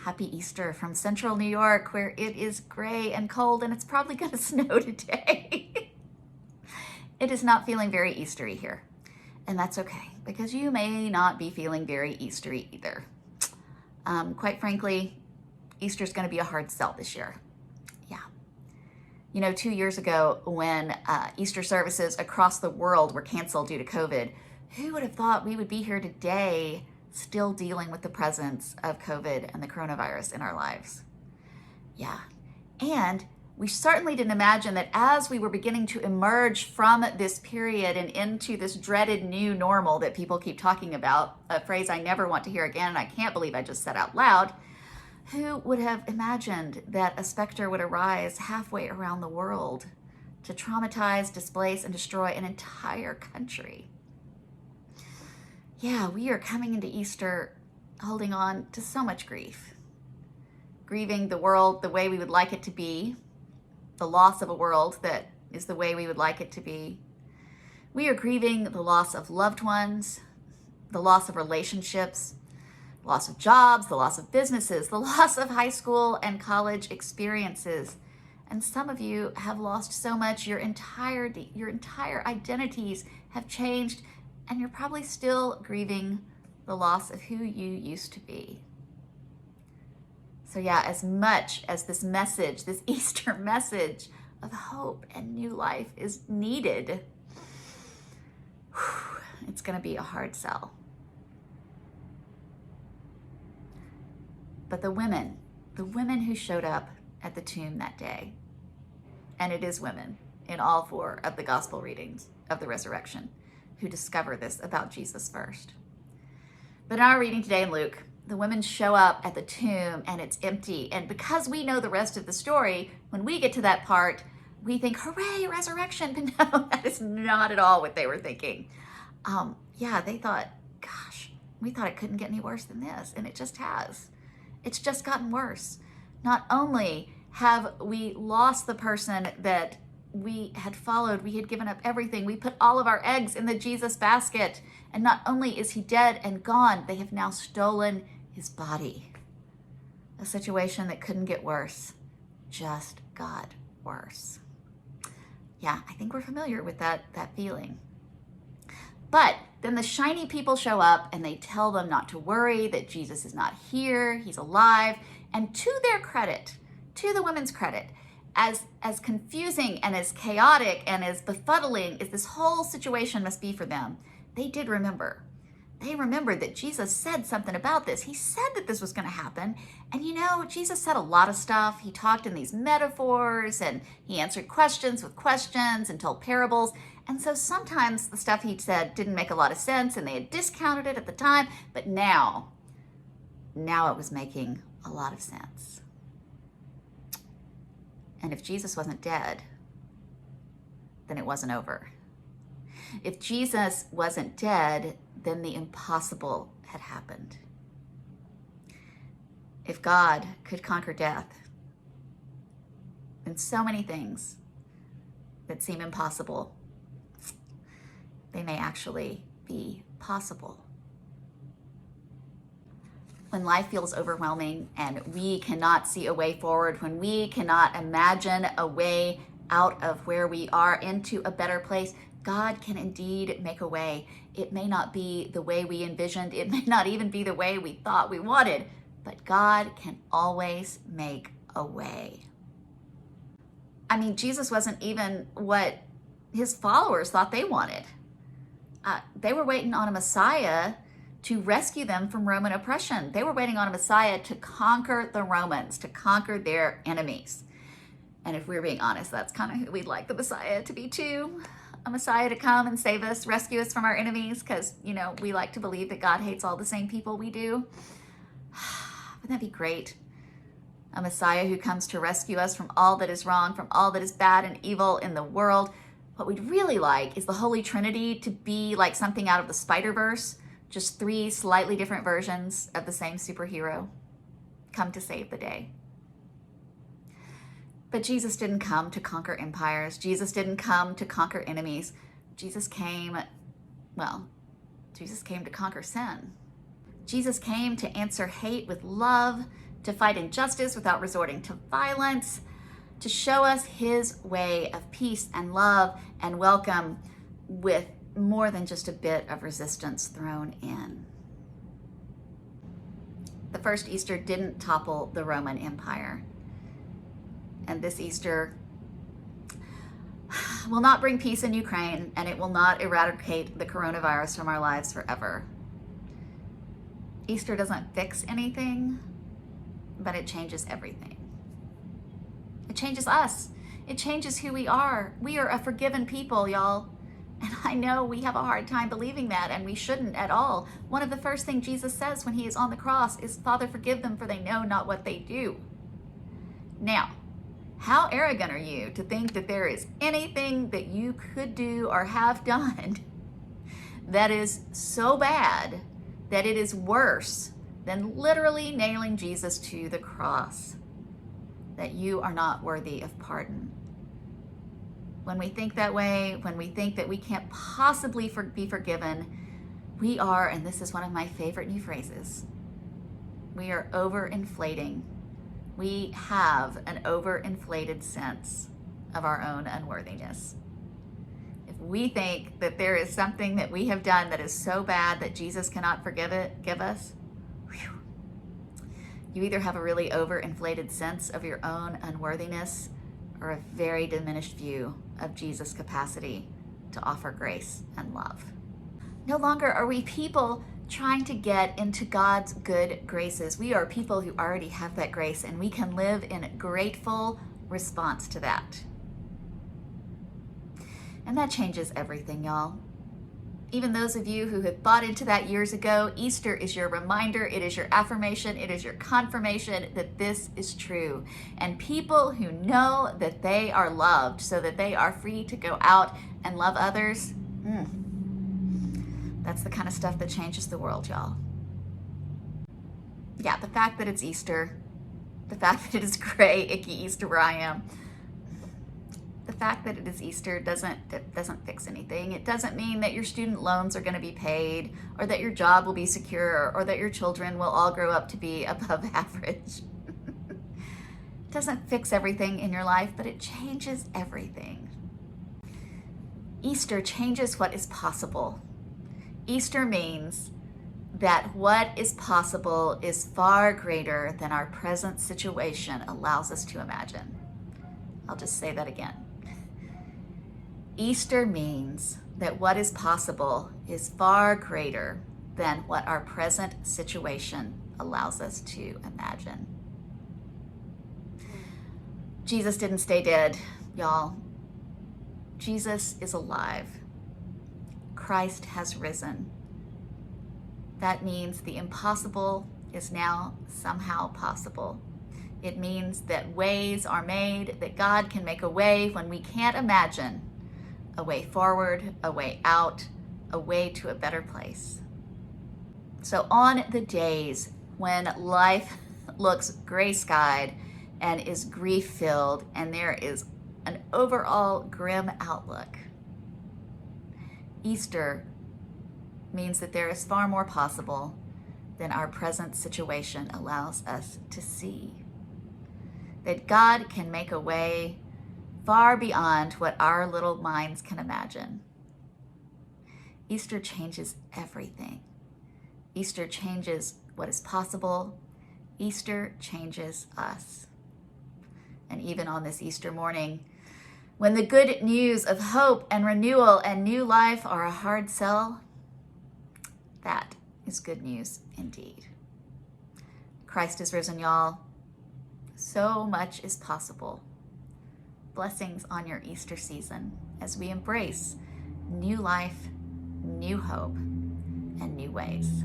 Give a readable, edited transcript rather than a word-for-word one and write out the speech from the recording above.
Happy Easter from central New York, where it is gray and cold and it's probably going to snow today. It is not feeling very Eastery here, and that's okay because you may not be feeling very Eastery either. Quite frankly, Easter's going to be a hard sell this year. Yeah. 2 years ago when Easter services across the world were canceled due to COVID, who would have thought we would be here today still dealing with the presence of COVID and the coronavirus in our lives? Yeah. And we certainly didn't imagine that as we were beginning to emerge from this period and into this dreaded new normal that people keep talking about, a phrase I never want to hear again, and I can't believe I just said out loud, who would have imagined that a specter would arise halfway around the world to traumatize, displace, and destroy an entire country? Yeah, we are coming into Easter holding on to so much grief. Grieving the world the way we would like it to be, the loss of a world that is the way we would like it to be. We are grieving the loss of loved ones, the loss of relationships, the loss of jobs, the loss of businesses, the loss of high school and college experiences. And some of you have lost so much, your entire identities have changed, and you're probably still grieving the loss of who you used to be. So yeah, as much as this message, this Easter message of hope and new life is needed, it's going to be a hard sell. But the women who showed up at the tomb that day, and it is women in all 4 of the gospel readings of the resurrection, who discover this about Jesus first. But in our reading today in Luke, the women show up at the tomb and it's empty. And because we know the rest of the story, when we get to that part, we think, hooray, resurrection. But no, that is not at all what they were thinking. They thought, gosh, we thought it couldn't get any worse than this. And it just has. It's just gotten worse. Not only have we lost the person that we had followed, we had given up everything. We put all of our eggs in the Jesus basket. And not only is he dead and gone, they have now stolen his body. A situation that couldn't get worse, just got worse. Yeah, I think we're familiar with that feeling. But then the shiny people show up and they tell them not to worry, that Jesus is not here, he's alive. And to their credit, to the women's credit, as confusing and as chaotic and as befuddling as this whole situation must be for them, they did remember. They remembered that Jesus said something about this. He said that this was going to happen. And Jesus said a lot of stuff. He talked in these metaphors and he answered questions with questions and told parables. And so sometimes the stuff he said didn't make a lot of sense and they had discounted it at the time. But now it was making a lot of sense. And if Jesus wasn't dead, then it wasn't over. If Jesus wasn't dead, then the impossible had happened. If God could conquer death, then so many things that seem impossible, they may actually be possible. When life feels overwhelming and we cannot see a way forward, when we cannot imagine a way out of where we are into a better place, God can indeed make a way. It may not be the way we envisioned. It may not even be the way we thought we wanted, but God can always make a way. I mean, Jesus wasn't even what his followers thought they wanted. They were waiting on a Messiah to rescue them from Roman oppression. They were waiting on a Messiah to conquer the Romans, to conquer their enemies. And if we're being honest, that's kind of who we'd like the Messiah to be too. A Messiah to come and save us, rescue us from our enemies, because, we like to believe that God hates all the same people we do. Wouldn't that be great? A Messiah who comes to rescue us from all that is wrong, from all that is bad and evil in the world. What we'd really like is the Holy Trinity to be like something out of the Spider-Verse, just 3 slightly different versions of the same superhero come to save the day. But Jesus didn't come to conquer empires. Jesus didn't come to conquer enemies. Jesus came to conquer sin. Jesus came to answer hate with love, to fight injustice without resorting to violence, to show us his way of peace and love and welcome with more than just a bit of resistance thrown in. The first Easter didn't topple the Roman Empire. And this Easter will not bring peace in Ukraine, and it will not eradicate the coronavirus from our lives forever. Easter doesn't fix anything, but it changes everything. It changes us. It changes who we are. We are a forgiven people, y'all. And I know we have a hard time believing that, and we shouldn't at all. One of the first things Jesus says when he is on the cross is, "Father, forgive them, for they know not what they do." Now, how arrogant are you to think that there is anything that you could do or have done that is so bad that it is worse than literally nailing Jesus to the cross, that you are not worthy of pardon? When we think that way, when we think that we can't possibly be forgiven, we are, and this is one of my favorite new phrases, we are overinflating. We have an overinflated sense of our own unworthiness. If we think that there is something that we have done that is so bad that Jesus cannot give us, whew, you either have a really overinflated sense of your own unworthiness or a very diminished view of Jesus' capacity to offer grace and love. No longer are we people trying to get into God's good graces. We are people who already have that grace, and we can live in grateful response to that. And that changes everything, y'all. Even those of you who have bought into that years ago, Easter is your reminder, it is your affirmation, it is your confirmation that this is true. And people who know that they are loved so that they are free to go out and love others, that's the kind of stuff that changes the world, y'all. Yeah, the fact that it's Easter, the fact that it is gray, icky Easter where I am, the fact that it is Easter doesn't fix anything. It doesn't mean that your student loans are going to be paid, or that your job will be secure, or that your children will all grow up to be above average. It doesn't fix everything in your life, but it changes everything. Easter changes what is possible. Easter means that what is possible is far greater than our present situation allows us to imagine. I'll just say that again. Easter means that what is possible is far greater than what our present situation allows us to imagine. Jesus didn't stay dead, y'all. Jesus is alive. Christ has risen. That means the impossible is now somehow possible. It means that ways are made, that God can make a way when we can't imagine, a way forward, a way out, a way to a better place. So on the days when life looks gray-skied and is grief-filled and there is an overall grim outlook, Easter means that there is far more possible than our present situation allows us to see. That God can make a way far beyond what our little minds can imagine. Easter changes everything. Easter changes what is possible. Easter changes us. And even on this Easter morning, when the good news of hope and renewal and new life are a hard sell, that is good news indeed. Christ is risen, y'all. So much is possible. Blessings on your Easter season as we embrace new life, new hope, and new ways.